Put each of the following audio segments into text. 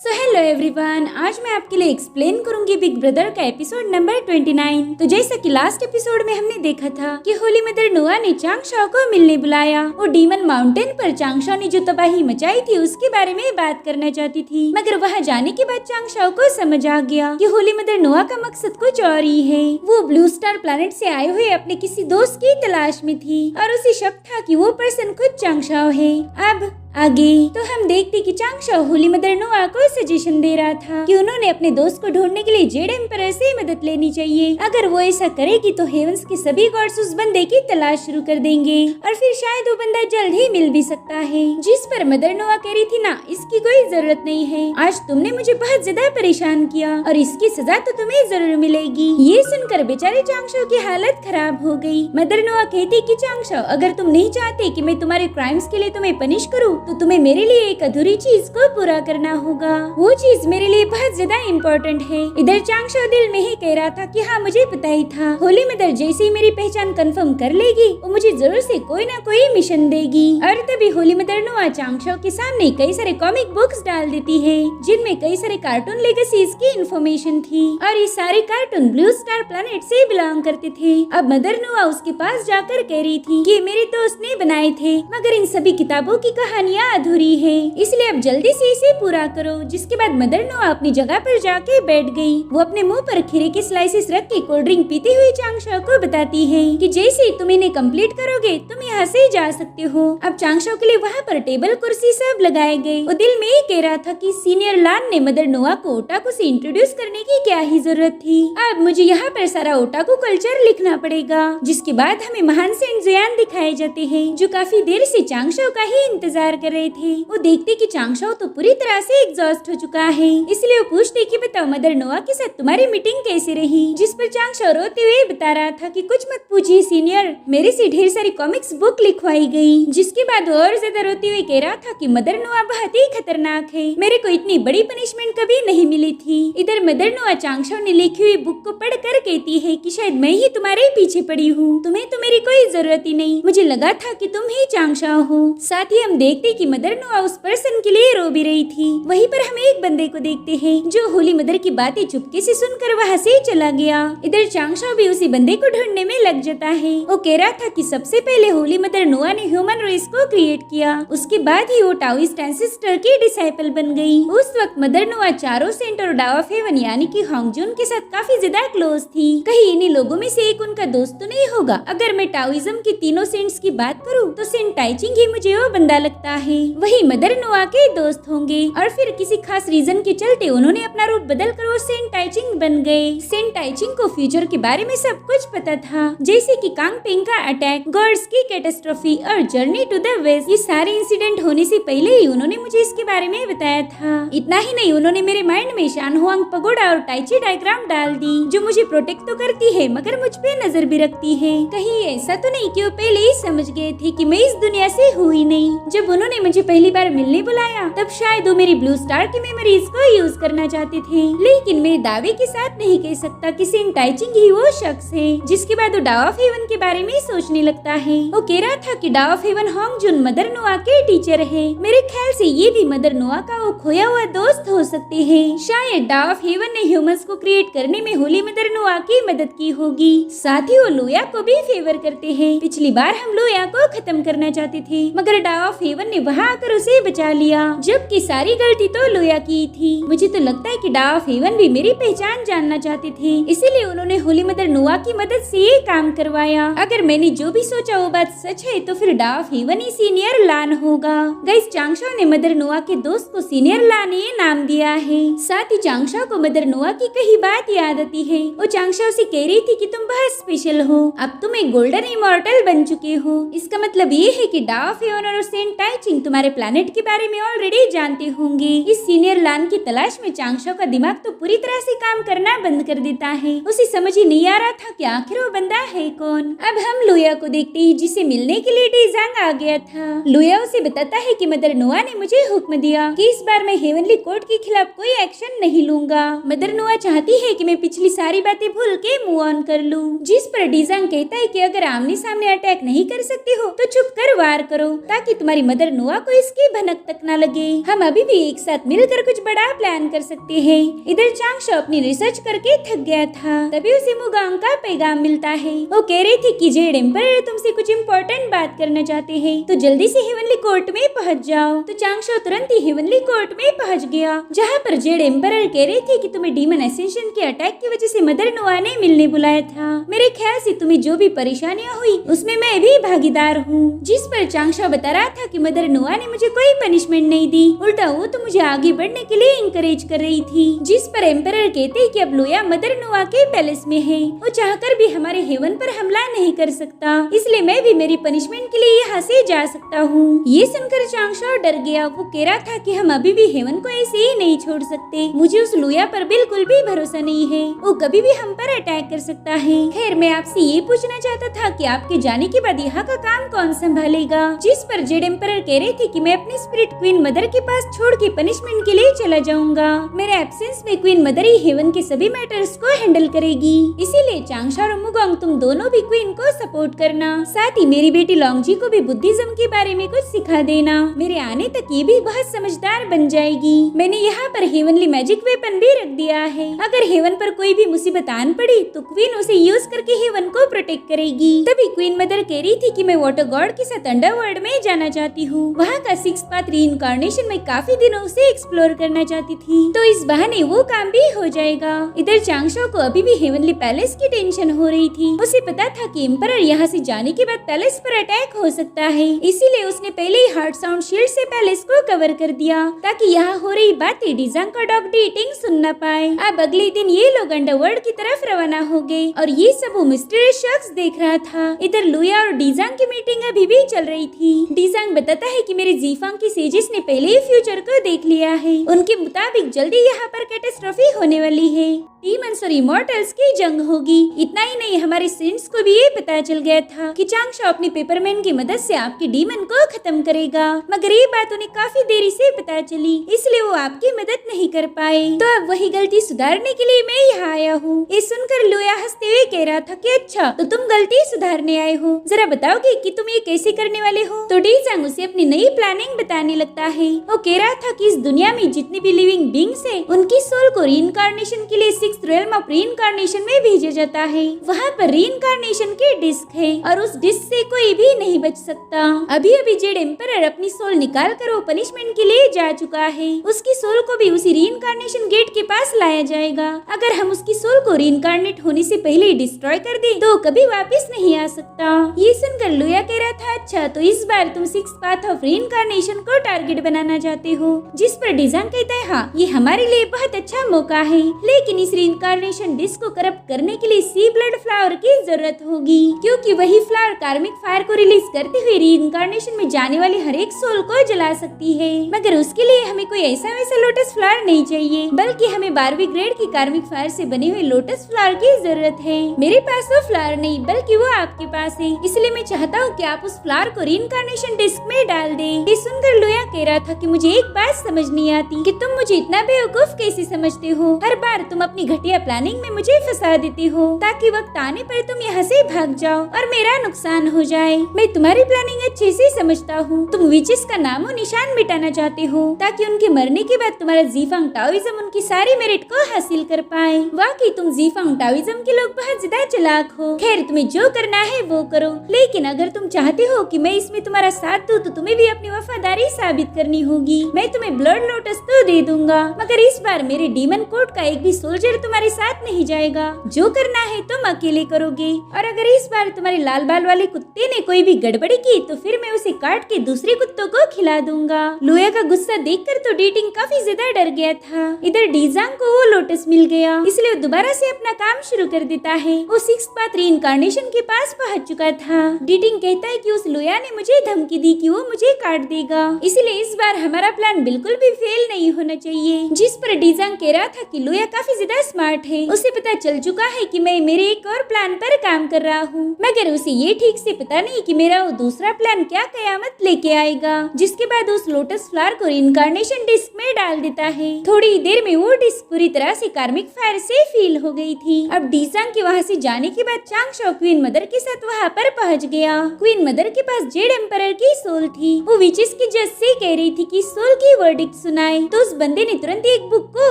So hello everyone, आज मैं आपके लिए एक्सप्लेन करूंगी बिग ब्रदर का एपिसोड नंबर 29। तो जैसा कि लास्ट एपिसोड में हमने देखा था कि होली मदर नोआ ने चांगशाओ को मिलने बुलाया। वो डीमन माउंटेन पर चांगशाओ ने जो तबाही मचाई थी उसके बारे में बात करना चाहती थी, मगर वहाँ जाने के बाद चांगशाओ को समझ आ गया कि होली मदर नोआ का मकसद कुछ और ही है। वो ब्लू स्टार प्लैनेट से आए हुए अपने किसी दोस्त की तलाश में थी और उसे शक था कि वो पर्सन खुद चांगशाओ है। अब आगे तो हम देखते कि चांगशाओ होली मदर नोआ को सजेशन दे रहा था कि उन्होंने अपने दोस्त को ढूंढने के लिए जेड एम्परर से मदद लेनी चाहिए। अगर वो ऐसा करेगी तो हेवंस के सभी गॉड्स उस बंदे की तलाश शुरू कर देंगे और फिर शायद वो बंदा जल्द ही मिल भी सकता है। जिस पर मदर नोआ कह रही थी ना, इसकी कोई जरूरत नहीं है, आज तुमने मुझे बहुत ज्यादा परेशान किया और इसकी सजा तो तुम्हें जरूर मिलेगी। ये सुनकर बेचारे चांगशाओ की हालत खराब हो गई। मदर नोआ कहती कि चांगशाओ, अगर तुम नहीं चाहते कि मैं तुम्हारे क्राइम्स के लिए तुम्हें पनिश करूँ तो तुम्हें मेरे लिए एक अधूरी चीज को पूरा करना होगा। वो चीज मेरे लिए बहुत ज्यादा इम्पोर्टेंट है। इधर चांगशाओ दिल में ही कह रहा था कि हाँ, मुझे पता ही था होली मदर जैसे ही मेरी पहचान कंफर्म कर लेगी वो मुझे जरूर से कोई ना कोई मिशन देगी। और तभी होली मदर नोआ चांगशाओ के सामने कई सारे कॉमिक बुक्स डाल देती है जिनमें कई सारे कार्टून लेगेसीज की इन्फॉर्मेशन थी और ये सारे कार्टून ब्लू स्टार प्लैनेट से बिलोंग करते थे। अब मदर नोआ उसके पास जाकर कह रही थी कि मेरे दोस्त ने बनाए थे, मगर इन सभी किताबों की कहानियाँ अधूरी है, इसलिए अब जल्दी से इसे पूरा करो। जिसके बाद मदर नोआ अपनी जगह पर जाके बैठ गई। वो अपने मुंह पर खीरे के स्लाइसेस रख के कोल्ड ड्रिंक पीते हुए चांगशाओ को बताती है कि जैसे ही तुम इन्हें कंप्लीट करोगे तुम यहाँ से जा सकते हो। अब चांगशाओ के लिए वहाँ पर टेबल कुर्सी सब लगाए गए। वो दिल में ही कह रहा था कि सीनियर लान ने मदर नोआ को ओटाकू से इंट्रोड्यूस करने की क्या ही जरूरत थी। अब मुझे यहाँ पर सारा ओटाकू कल्चर लिखना पड़ेगा। जिसके बाद हमें महान सेंट ज़ियान दिखाए जाते हैं जो काफी देर से चांगशाओ का ही इंतजार कर रहे थे। वो देखते कि चांगशाओ तो पूरी तरह से एग्जॉस्ट हो चुका है, इसलिए वो पूछते कि बताओ मदर नोआ के साथ तुम्हारी मीटिंग कैसी रही। जिस पर चांगशाओ रोते हुए बता रहा था कि कुछ मत पूछिए सीनियर, मेरे से ढेर सारी कॉमिक्स बुक लिखवाई गई। जिसके बाद वो और ज्यादा रोते हुए कह रहा था कि मदर नोआ बहुत ही खतरनाक है, मेरे को इतनी बड़ी पनिशमेंट कभी नहीं मिली थी। इधर मदर नोआ चांगशाओ ने लिखी हुई बुक को पढ़कर कहती है कि शायद मैं ही तुम्हारे पीछे पड़ी हूँ, तुम्हें तो मेरी कोई जरूरत ही नहीं, मुझे लगा था कि तुम ही चांगशाओ हो। साथ ही हम देखते कि मदर नोआ उस पर्सन के लिए रो भी रही थी। वहीं पर हम एक बंदे को देखते हैं जो होली मदर की बातें चुपके से सुनकर वहाँ से चला गया। इधर चांगशाओ भी उसी बंदे को ढूंढने में लग जाता है। वो कह रहा था कि सबसे पहले होली मदर नोआ ने ह्यूमन रेस को क्रिएट किया, उसके बाद ही वो टाओइस्ट एंसेस्टर की डिसाइपल बन गई। उस वक्त मदर नोआ चारों सेंट और डाओ ऑफ हेवन यानी कि होंगजुन के साथ काफी ज्यादा क्लोज थी। कहीं इन्हीं लोगों में से एक उनका दोस्त तो नहीं होगा। अगर मैं टाओइज्म की तीनों सेंट्स की बात करूँ तो सेंट टाइचिंग ही मुझे वो बंदा लगता है, वही मदर नोआ के दोस्त होंगे। और फिर किसी खास रीजन के चलते उन्होंने अपना रूप बदल कर वो सेंट टाइचिंग बन गए। सेंट टाइचिंग को फ्यूचर के बारे में सब कुछ पता था, जैसे कि कांग पेंग का अटैक, गॉड्स की कैटास्ट्रोफी और जर्नी टू द वेस्ट। ये सारे इंसिडेंट होने से पहले ही उन्होंने मुझे इसके बारे में बताया था। इतना ही नहीं, उन्होंने मेरे माइंड में शानहुआंग पगोडा और टाइची डायग्राम डाल दी जो मुझे प्रोटेक्ट तो करती है मगर मुझ पे नजर भी रखती है। कहीं ऐसा तो नहीं कि वो पहले ही समझ गए थे कि मैं इस दुनिया से हुई नहीं। जब उन्होंने मुझे पहली बार मिलने बुलाया तब शायद वो मेरी ब्लू स्टार की मेमोरीज को यूज करना चाहते थे, लेकिन मैं दावे के साथ नहीं कह सकता कि सेंट टाइचिंग ही वो शख्स है। जिसके बाद वो डाओ ऑफ हेवन के बारे में सोचने लगता है। वो कह रहा था कि Dao of Heaven Hongjun mother Nuwa के टीचर है। मेरे ख्याल से ये भी मदर नोआ का वो खोया हुआ दोस्त हो सकते हैं। शायद डाओ ऑफ हेवन ने ह्यूमंस को क्रिएट करने में होली मदर नोआ की मदद की होगी। साथ ही वो लोया को भी फेवर करते हैं। पिछली बार हम लोया को खत्म करना चाहते थे मगर डाओ ऑफ हेवन ने वहाँ आकर उसे बचा लिया, जबकि सारी गलती तो लोया की थी। मुझे तो लगता है कि डाओ ऑफ हेवन भी मेरी पहचान जानना चाहते थे, इसीलिए उन्होंने होली मदर नोआ की मदद से ये काम करवाया। अगर मैंने जो भी सोचा वो बात सच है तो फिर डाओ ऑफ हेवन ही सीनियर लान होगा। गाइस, चांगशाओ ने मदर नोआ के दोस्त को सीनियर लान ये नाम दिया है। साथ ही चांगशाओ को मदर नोआ की कही बात याद आती है। वो चांगशाओ से कह रही थी कि तुम बहुत स्पेशल हो, अब तुम एक गोल्डन इमॉर्टल बन चुके हो। इसका मतलब ये है कि डाओ ऑफ हेवन और सेंट टाइचिंग तुम्हारे प्लैनेट के बारे में ऑलरेडी जानते होंगे। इस सीनियर लान की तलाश में चांगशाओ का दिमाग तो पूरी तरह से काम करना बंद कर देता है। उसे समझ ही नहीं आ रहा था कि आखिर वो बंदा है कौन। अब हम लोया को देखते हैं जिसे मिलने के लिए डीजांग आ गया था। लोया उसे बताता है कि मदर नोआ ने मुझे हुक्म दिया कि इस बार मैं हेवनली कोर्ट के खिलाफ कोई एक्शन नहीं लूंगा। मदर नोआ चाहती है कि मैं पिछली सारी बातें भूल के मूव ऑन कर लूं। जिस पर डीजांग कहता है कि अगर आमने सामने अटैक नहीं कर सकते हो तो चुप कर वार करो ताकि तुम्हारी मदर मदर नुआ को इसकी भनक तक न लगे। हम अभी भी एक साथ मिलकर कुछ बड़ा प्लान कर सकते हैं। इधर चांगशो अपनी रिसर्च करके थक गया था, तभी उसे मुगांग का पैगाम मिलता है। वो कह रही थी कि जेड एम्परर तुमसे कुछ इम्पोर्टेंट बात करना चाहते हैं, तो जल्दी से हेवनली कोर्ट में पहुंच जाओ। तो चांगशो तुरंत ही हेवनली कोर्ट में पहुंच गया, जहाँ पर जेड एम्परर कह रही थी कि तुम्हें डीमन एसेंशन के अटैक की वजह से मदर नुआ ने मिलने बुलाया था। मेरे ख्याल से तुम्हें जो भी परेशानियाँ हुई उसमें मैं भी भागीदार हूँ। जिस पर चांगशो बता रहा था कि मदर नुआ ने मुझे कोई पनिशमेंट नहीं दी, उल्टा वो तो मुझे आगे बढ़ने के लिए इंकरेज कर रही थी। जिस पर एम्परर कहते कि अब लुया मदर नुआ के पैलेस में है, वो चाहकर भी हमारे हेवन पर हमला नहीं कर सकता, इसलिए मैं भी मेरी पनिशमेंट के लिए यहाँ से जा सकता हूँ। ये सुनकर चांगशो डर गया। वो कह रहा था कि हम अभी भी हेवन को ऐसे ही नहीं छोड़ सकते। मुझे उस लुया पर बिल्कुल भी भरोसा नहीं है, वो कभी भी हम पर अटैक कर सकता है। खैर मैं आपसे ये पूछना चाहता था कि आपके जाने के बाद यहाँ का काम कौन संभालेगा। जिस पर जेड एम्परर कह रहे थे कि मैं अपनी स्पिरिट क्वीन मदर के पास छोड़ के पनिशमेंट के लिए चला जाऊंगा। मेरे एब्सेंस में क्वीन मदर ही हेवन के सभी मैटर्स को हैंडल करेगी, इसीलिए चांगशो और मुगांग तुम दोनों भी क्वीन को सपोर्ट करना। साथ ही मेरी बेटी लोंगजी को भी बुद्धिज्म के बारे में कुछ सिखा देना। मेरे आने तक ये भी बहुत समझदार बन जाएगी। मैंने यहाँ पर हेवनली मैजिक वेपन भी रख दिया है। अगर हेवन पर कोई भी मुसीबत आन पड़ी तो क्वीन उसे यूज करके हेवन को प्रोटेक्ट करेगी। तभी क्वीन मदर कह रही थी कि मैं वाटर गॉड के साथ अंडरवर्ल्ड में जाना चाहती हूँ। वहाँ का 6th पाथ रीइंकार्नेशन में काफी दिनों से एक्सप्लोर करना चाहती थी, तो इस बहाने वो काम भी हो जाएगा। इधर चांगशो को अभी भी हेवनली पैलेस की टेंशन हो रही थी। उसे पता था कि एम्परर यहाँ से जाने के बाद पैलेस पर अटैक हो सकता है, इसीलिए उसने पहले ही हार्ट साउंड शील्ड से पैलेस को कवर कर दिया, ताकि यहाँ हो रही बातें डीजांग का डॉग डीटिंग सुन न पाए। अब अगले दिन ये लोग अंडरवर्ल्ड की तरफ रवाना हो गए और ये सब वो मिस्टीरियस शख्स देख रहा था। इधर लुया और डीजांग की मीटिंग अभी भी चल रही थी। डीजांग बताता है कि मेरे जीफांग की सेजिस ने पहले ही फ्यूचर को देख लिया है। उनके मुताबिक जल्दी यहाँ पर कैटास्ट्रोफी होने वाली है। डीमंस और इमॉर्टल्स की जंग होगी। इतना ही नहीं, हमारे सेंट्स को भी ये पता चल गया था कि चांगशो अपनी पेपरमैन की मदद से आपके डीमन को खत्म करेगा, मगर ये बात उन्हें काफी देरी से पता चली, इसलिए वो आपकी मदद नहीं कर पाए। तो अब वही गलती सुधारने के लिए मैं यहाँ आया हूँ। ये सुनकर लुया हंसते हुए कह रहा था कि अच्छा, तो तुम गलती सुधारने आए हो, जरा बताओगे कि तुम ये कैसे करने वाले हो। तो डीजांग उसे अपनी नई प्लानिंग बताने लगता है। वो कह रहा था कि इस दुनिया में जितनी भी लिविंग बींग्स है, उनकी सोल को रीइंकार्नेशन के लिए 6th realm ऑफ रीइंकार्नेशन में भेजा जाता है। वहाँ पर रीइंकार्नेशन की डिस्क है और उस डिस्क से कोई भी नहीं बच सकता। अभी अभी जेड एम्परर अपनी सोल निकाल कर वो पनिशमेंट के लिए जा चुका है। उसकी सोल को भी उसी रीइंकार्नेशन गेट के पास लाया जाएगा। अगर हम उसकी सोल को रीइंकार्नेट होने से पहले ही डिस्ट्रॉय कर दें तो कभी वापस नहीं आ सकता। ये सुनकर लुया कह रहा था अच्छा, तो इस बार तुम 6th पाथ ऑफ रीइंकार्नेशन को टारगेट बनाना चाहते हो। जिस पर डीजांग कहता है हाँ, ये हमारे लिए बहुत अच्छा मौका है, लेकिन इस रीइंकार्नेशन डिस्क को करप्ट करने के लिए सी ब्लड फ्लावर की जरूरत होगी, क्योंकि वही फ्लावर कार्मिक फायर को रिलीज करते हुए रीइंकार्नेशन में जाने वाली हर एक सोल को जला सकती है। मगर उसके लिए हमें कोई ऐसा वैसा लोटस फ्लावर नहीं चाहिए, बल्कि हमें 12वीं ग्रेड की कार्मिक फायर से बने हुए लोटस फ्लावर की जरूरत है। मेरे पास वो फ्लावर नहीं, बल्कि वो आपके पास है, इसलिए मैं चाहता हूँ कि आप उस फ्लावर को रीइंकार्नेशन डिस्क में डाल दें। ये सुनकर लुया कह रहा था कि मुझे एक बात समझ नहीं आती कि तुम मुझे इतना बेवकूफ कैसे समझते हो। हर बार तुम अपनी घटिया प्लानिंग में मुझे फंसा देती हो, ताकि वक्त आने पर तुम यहाँ से भाग जाओ और मेरा नुकसान हो जाए। मैं तुम्हारी प्लानिंग अच्छे से समझता हूँ। तुम विचेस का नामो निशान मिटाना चाहते हो, ताकि उनके मरने के बाद तुम्हारा जीफांग टाओइज्म उनकी सारी मेरिट को हासिल कर पाए। वाकई तुम जीफांग टाओइज्म के लोग बहुत ज्यादा चालाक हो। खैर, तुम्हें जो करना है वो करो, लेकिन अगर तुम चाहते हो कि मैं इसमें तुम्हारा साथ दूं, तो तुम्हें भी अपनी वफादारी साबित करनी होगी। मैं तुम्हें ब्लड लोटस तो दे दूंगा, मगर इस बार मेरे डीमन कोर्ट का एक भी सोल्जर तुम्हारे साथ नहीं जाएगा। जो करना है तुम अकेले करोगे, और अगर इस बार तुम्हारे लाल बाल वाले कुत्ते ने कोई भी गड़बड़ी की तो फिर मैं उसे काट के दूसरे कुत्तों को खिला दूंगा। लुया का गुस्सा देखकर तो डीटिंग काफी ज्यादा डर गया था। इधर डीजांग को वो लोटस मिल गया, इसलिए वो दोबारा से अपना काम शुरू कर देता है। वो 6th पाथ रीइंकार्नेशन के पास पहुंच चुका था। डीटिंग कहता है कि उस लुया ने मुझे धमकी दी कि वो मुझे काट देगा, इसलिए इस बार हमारा प्लान बिल्कुल भी फेल नहीं होना चाहिए। जिस पर डीजांग कह रहा था कि लुया काफी ज्यादा स्मार्ट है, उसे पता चल चुका है कि मैं मेरे एक और प्लान पर काम कर रहा हूँ, मगर उसे ये ठीक से पता नहीं कि मेरा वो दूसरा प्लान क्या कयामत लेके आएगा। जिसके बाद उस लोटस फ्लावर को रीइंकार्नेशन डिस्क में डाल देता है। थोड़ी देर में वो डिस्क पूरी तरह से कार्मिक फायर से फील हो गई थी। अब डीजांग के वहाँ से जाने के बाद चांगशो क्वीन मदर के साथ वहाँ पर पहुँच गया। क्वीन मदर के पास जेड एम्परर की सोल थी। थी। वो विचेस की जज से कह रही थी कि सोल की वर्डिक्ट सुनाए, तो उस बंदे ने तुरंत एक बुक को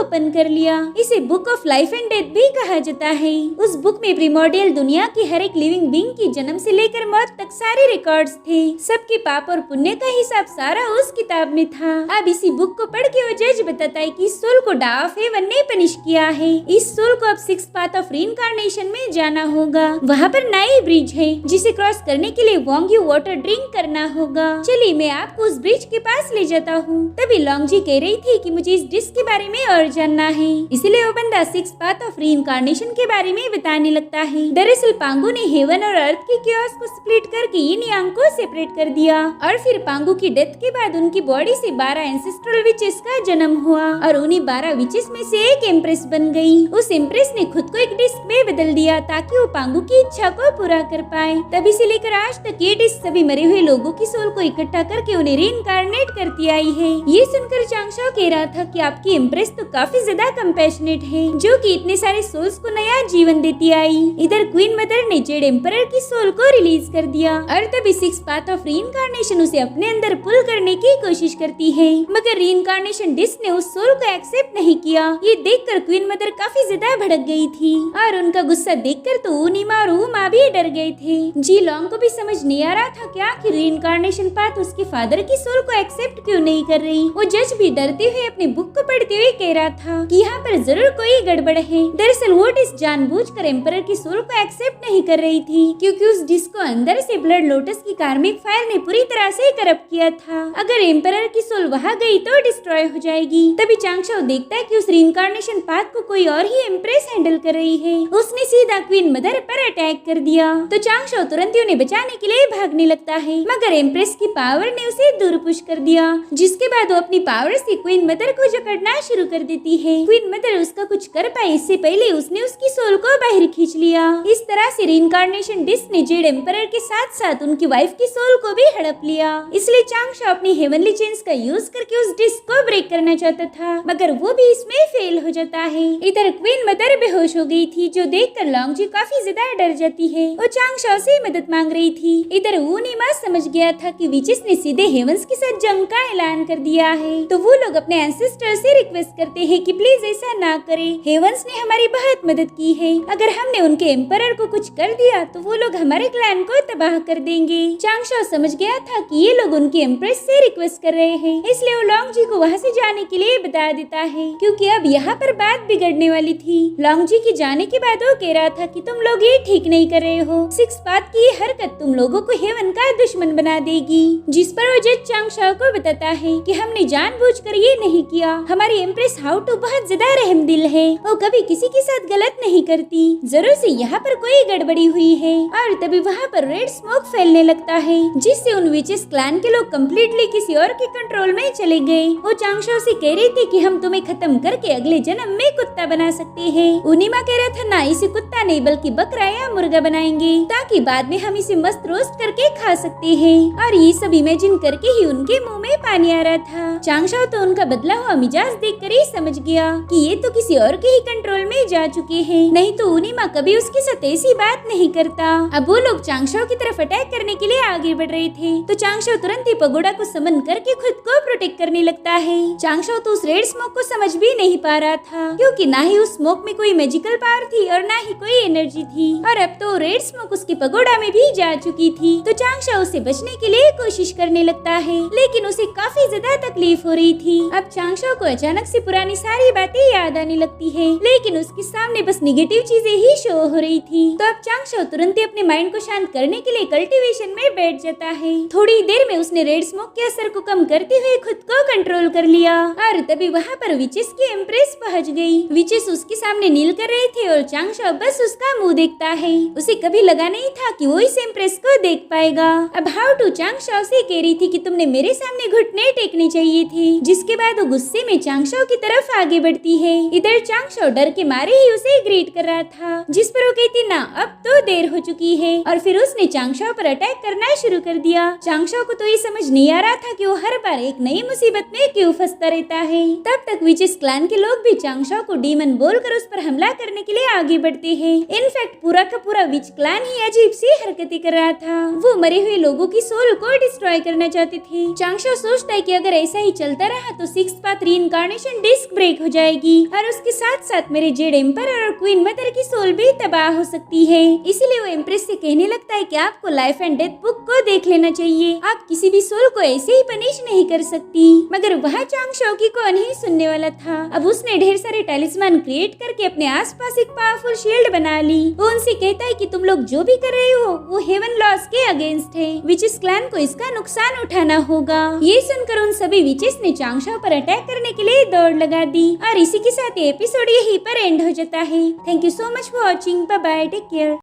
ओपन कर लिया। इसे book of life and death भी कहा जाता है। उस बुक में प्रिमोर्डियल दुनिया की हर एक लिविंग बीइंग की जन्म से लेकर मौत तक सारे रिकॉर्ड्स थे। सबके पाप और पुण्य का हिसाब सारा उस किताब में था। अब इसी बुक को पढ़ के वो जज बताता है कि सोल को डा ऑफ हेवन ने पनिश किया है। इस सोल को अब 6th पाथ ऑफ रीइंकार्नेशन में जाना होगा। वहाँ पर नाई ब्रिज है जिसे क्रॉस करने के लिए वोंग्यू वाटर ड्रिंक करना होगा। चलिए मैं आपको उस ब्रिज के पास ले जाता हूँ। तभी लोंगजी कह रही थी कि मुझे इस डिस्क के बारे में और जानना है, इसलिए वो बंदा 6th पाथ ऑफ रीइंकार्नेशन के बारे में बताने लगता है। दरअसल पांगू ने हेवन और अर्थ की क्योस को स्प्लिट करके यिन यांग को सेपरेट कर दिया और फिर पांगू की डेथ के बाद उनकी बॉडी से 12 एंसेस्ट्रल विचेस का जन्म हुआ और उन्हीं 12 विचेस में से एक एम्प्रेस बन गई। उस एम्प्रेस ने खुद को एक डिस्क में बदल दिया ताकि वो पांगू की इच्छा को पूरा कर पाए। तभी से लेकर आज तक ये डिस्क सभी मरे हुए लोगों की सोल को इकट्ठा करके उन्हें रीइंकार्नेट करती आई है। ये सुनकर चांगशाओ कह रहा था कि आपकी एम्प्रेस तो काफी ज्यादा कंपैशनेट है, जो कि इतने सारे सोल्स को नया जीवन देती आई। इधर क्वीन मदर ने जेड एम्परर की सोल को रिलीज कर दिया और तभी 6th पाथ ऑफ रीइंकार्नेशन उसे अपने अंदर पुल करने की कोशिश करती है, मगर रीइंकार्नेशन डिस्क ने उस सोल को एक्सेप्ट नहीं किया। ये देखकर क्वीन मदर काफी ज्यादा भड़क गई थी और उनका गुस्सा देखकर तो उनिमा और उमा भी डर गए थे। जी लॉन्ग को भी समझ नहीं आ रहा था कि आखिर रीइंकार्नेशन पाथ उसके फादर की सोल को एक्सेप्ट क्यों नहीं कर रही। वो जज भी डरते हुए अपने बुक को पढ़ते हुए कह रहा था कि यहाँ पर जरूर कोई गड़बड़ है। दरअसल वो डिस्क जानबूझकर एम्परर की सोल को एक्सेप्ट नहीं कर रही थी, क्योंकि उस डिस्क को अंदर से ब्लड लोटस की कार्मिक फायर ने पूरी तरह से करप्ट किया था। अगर एम्परर की सोल वहाँ गई तो डिस्ट्रॉय हो जाएगी। तभी चांगशाओ देखता है कि उस रीइंकार्नेशन पाथ को कोई और ही एम्प्रेस हैंडल कर रही है। उसने सीधा क्वीन मदर पर अटैक कर दिया तो चांगशाओ तुरंत ही उन्हें बचाने के लिए भागने लगता है, मगर एम्प्रेस की पावर ने उसे दूर पुश कर दिया, जिसके बाद वो अपनी पावर से क्वीन मदर को जकड़ना शुरू कर देती है। क्वीन मदर उसका कुछ कर पाए इससे पहले उसने उसकी सोल को बाहर खींच लिया। इस तरह से रीइंकार्नेशन डिस्क ने जेड एम्परर के साथ साथ उनकी वाइफ की सोल को भी हड़प लिया। इसलिए चांगशाओ अपनी हेवनली चेन्स का यूज करके उस डिस्क को ब्रेक करना चाहता था, मगर वो भी इसमें फेल हो जाता है। इधर क्वीन मदर बेहोश हो गई थी, जो देखकर लोंगजी काफी ज्यादा डर जाती है। वो चांगशाओ से मदद मांग रही थी। इधर उनिमा समझ गया था कि विचेस ने सीधे हेवंस के साथ जंग का ऐलान कर दिया है, तो वो लोग अपने एंसेस्टर से रिक्वेस्ट करते हैं कि प्लीज ऐसा ना करें। हेवंस ने हमारी बहुत मदद की है, अगर हमने उनके एम्परर को कुछ कर दिया तो वो लोग हमारे क्लैन को तबाह कर देंगे। चांगशाओ समझ गया था कि ये लोग उनकी एम्प्रेस से रिक्वेस्ट कर रहे हैं, इसलिए वो लोंगजी को वहाँ से जाने के लिए बता देता है, क्योंकि अब यहाँ पर बात बिगड़ने वाली थी। लोंगजी के जाने के बाद वो कह रहा था कि तुम लोग ये ठीक नहीं कर रहे हो। 6th पाथ की ये हरकत तुम लोगों को हेवन का दुश्मन बना देगी। जिस पर वो जज चांगशाओ को बताता है कि हमने जानबूझकर ये नहीं किया। हमारी एम्प्रेस हाउटू बहुत ज्यादा रहमदिल है, वो कभी किसी के साथ गलत नहीं करती। जरूर से यहाँ पर कोई गड़बड़ी हुई है। और तभी वहाँ पर रेड स्मोक फैलने लगता है, जिससे उन विचेस क्लैन के लोग कम्प्लीटली किसी और के कंट्रोल में चले गए। वो चांगशाओ से कह रही थी कि हम तुम्हें खत्म करके अगले जन्म में कुत्ता बना सकते हैं। उनिमा कह रहा था ना, इसे कुत्ता नहीं बल्कि बकरा या मुर्गा बनाएंगे, ताकि बाद में हम इसे मस्त रोस्ट करके खा सकते हैं। और ये सब इमेजिन करके ही उनके मुंह में पानी आ रहा था। चांगशाओ तो उनका बदला हुआ मिजाज देखकर ही समझ गया कि ये तो किसी और के ही कंट्रोल में जा चुके हैं, नहीं तो उनिमा कभी उसके साथ ऐसी बात नहीं करता। अब वो लोग चांगशाओ की तरफ अटैक करने के लिए आगे बढ़ रहे थे, तो चांगशाओ तुरंत ही पगोड़ा को समन करके खुद को प्रोटेक्ट करने लगता है। चांगशाओ तो उस रेड स्मोक को समझ भी नहीं पा रहा था, क्योंकि ना ही उस स्मोक में कोई मैजिकल पावर थी और ना ही कोई एनर्जी थी, और अब तो रेड स्मोक उसकी पगोड़ा में भी जा चुकी थी। तो चांगशाओ उसे बचने के लिए कोशिश करने लगता है, लेकिन उसे काफी ज्यादा तकलीफ हो रही थी। अब चांगशाओ को अचानक से पुरानी सारी बातें याद आने लगती है, लेकिन उसके सामने बस निगेटिव चीजें ही शो हो रही थी। तो अब चांगशाओ तुरंत ही अपने माइंड को शांत करने के लिए कल्टीवेशन में बैठ जाता है। थोड़ी देर में उसने रेड स्मोक के असर को कम करते हुए खुद को कंट्रोल कर लिया, और तभी वहाँ पर विचेस की एम्प्रेस पहुँच गई। विचेस उसके सामने नील कर रहे थे और चांगशाओ बस उसका मुंह देखता है। उसे कभी लगा नहीं था कि वो इस एम्प्रेस को देख पाएगा। अब हाउटू चांगशाओ से कह रही थी कि तुमने मेरे सामने घुटने टेकने चाहिए थे, जिसके बाद वो गुस्से में चांगशाओ की तरफ आगे बढ़ती है। इधर चांगशाओ डर के मारे ही उसे ग्रीट कर रहा था, जिस पर वो कहती ना अब तो देर हो चुकी है, और फिर उसने चांगशाओ पर अटैक करना शुरू कर दिया। चांगशाओ को तो ये समझ नहीं आ रहा था कि वो हर बार एक नई मुसीबत में क्यों फंसता रहता है। तब तक विचेस विचेस क्लैन के लोग भी चांगशाओ को डीमन बोलकर उस पर हमला करने के लिए आगे बढ़ते हैं। इनफैक्ट पूरा का पूरा विच क्लैन ही अजीब सी हरकतें कर रहा था। वो मरे हुए लोगों की सोल को डिस्ट्रॉय करना चाहते थे। चांगशाओ सोचता है कि अगर ऐसा ही चलता रहा तो 6th path reincarnation disc brake हो जाएगी और उसके साथ साथ मेरे जेड एम्परर और क्वीन मदर की सोल भी तबाह हो सकती है। इसीलिए वो एम्प्रेस से कहने लगता है कि आपको लाइफ एंड डेथ बुक को देख लेना चाहिए। आप किसी भी सोल को ऐसे ही पनिश नहीं कर सकती। मगर वह चांगशाओ की कौन ही सुनने वाला था। अब उसने ढेर सारे टैलिस्मान क्रिएट करके अपने आसपास एक पावरफुल शील्ड बना ली। वो उनसे कहता है कि तुम लोग जो भी कर रहे हो वो हेवन लॉस के अगेंस्ट है। विचेस क्लैन को इसका नुकसान उठाना होगा। ये सुनकर उन सभी विचेस ने चांगशाओ पर अटैक करने के लिए दौड़ लगा दी और इसी के साथ ये एपिसोड यहीं पर एंड हो जाता है। Thank you so much for watching. Bye bye, take care.